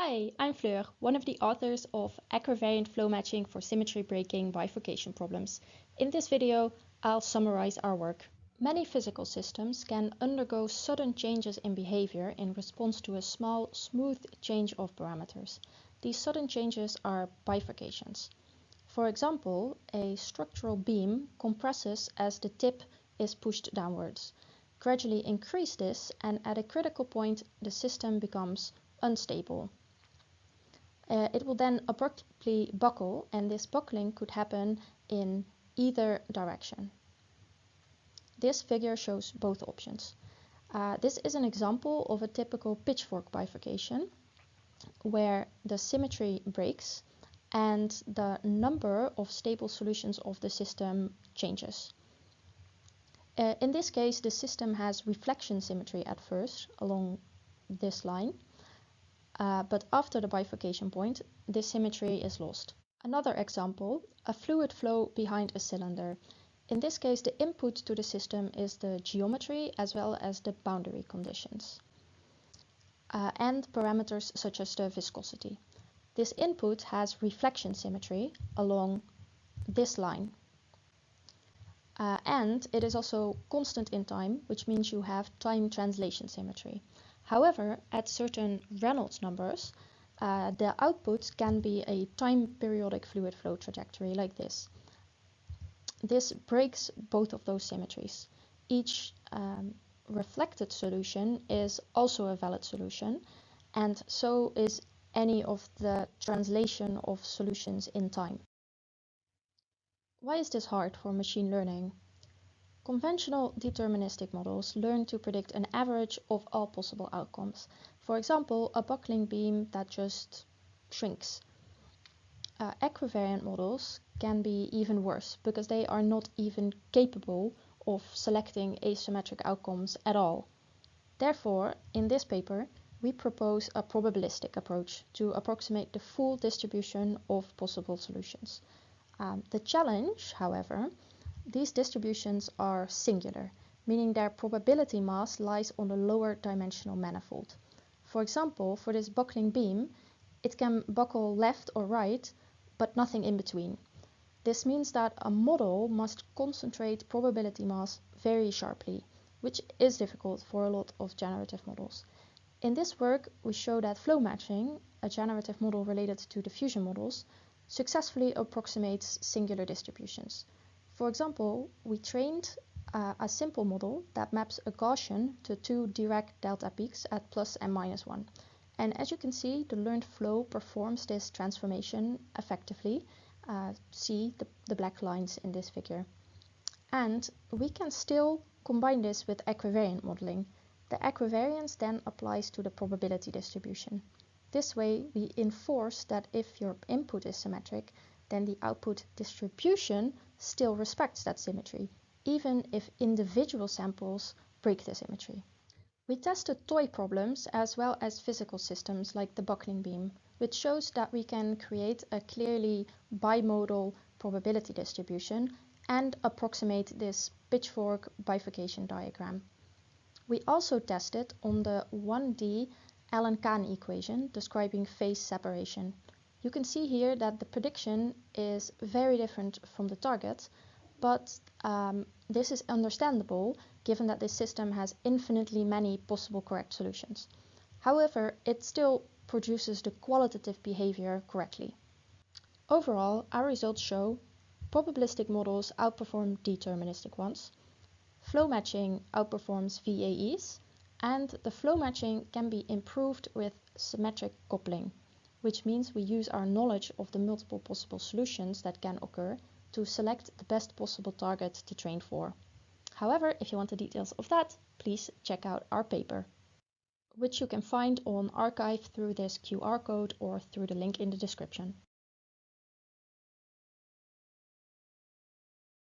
Hi, I'm Fleur, one of the authors of Equivariant flow matching for symmetry-breaking bifurcation problems. In this video, I'll summarize our work. Many physical systems can undergo sudden changes in behavior in response to a small, smooth change of parameters. These sudden changes are bifurcations. For example, a structural beam compresses as the tip is pushed downwards. Gradually increase this, and at a critical point, the system becomes unstable. It will then abruptly buckle, and this buckling could happen in either direction. This figure shows both options. This is an example of a typical pitchfork bifurcation where the symmetry breaks and the number of stable solutions of the system changes. In this case, the system has reflection symmetry at first along this line. But after the bifurcation point, this symmetry is lost. Another example, a fluid flow behind a cylinder. In this case, the input to the system is the geometry as well as the boundary conditions and parameters such as the viscosity. This input has reflection symmetry along this line. And it is also constant in time, which means you have time translation symmetry. However, at certain Reynolds numbers, the output can be a time periodic fluid flow trajectory like this. This breaks both of those symmetries. Each reflected solution is also a valid solution, and so is any of the translation of solutions in time. Why is this hard for machine learning? Conventional deterministic models learn to predict an average of all possible outcomes. For example, a buckling beam that just shrinks. Equivariant models can be even worse because they are not even capable of selecting asymmetric outcomes at all. Therefore, in this paper, we propose a probabilistic approach to approximate the full distribution of possible solutions. The challenge, however, these distributions are singular, meaning their probability mass lies on the lower dimensional manifold. For example, for this buckling beam, it can buckle left or right, but nothing in between. This means that a model must concentrate probability mass very sharply, which is difficult for a lot of generative models. In this work, we show that flow matching, a generative model related to diffusion models, successfully approximates singular distributions. For example, we trained a simple model that maps a Gaussian to two Dirac delta peaks at plus and minus 1. And as you can see, the learned flow performs this transformation effectively. See the black lines in this figure. And we can still combine this with equivariant modeling. The equivariance then applies to the probability distribution. This way, we enforce that if your input is symmetric, then the output distribution still respects that symmetry, even if individual samples break the symmetry. We tested toy problems as well as physical systems like the buckling beam, which shows that we can create a clearly bimodal probability distribution and approximate this pitchfork bifurcation diagram. We also tested on the 1D Allen-Cahn equation describing phase separation. You can see here that the prediction is very different from the target, but this is understandable given that this system has infinitely many possible correct solutions. However, it still produces the qualitative behavior correctly. Overall, our results show probabilistic models outperform deterministic ones, flow matching outperforms VAEs, and the flow matching can be improved with symmetric coupling, which means we use our knowledge of the multiple possible solutions that can occur to select the best possible target to train for. However, if you want the details of that, please check out our paper, which you can find on arXiv through this QR code or through the link in the description.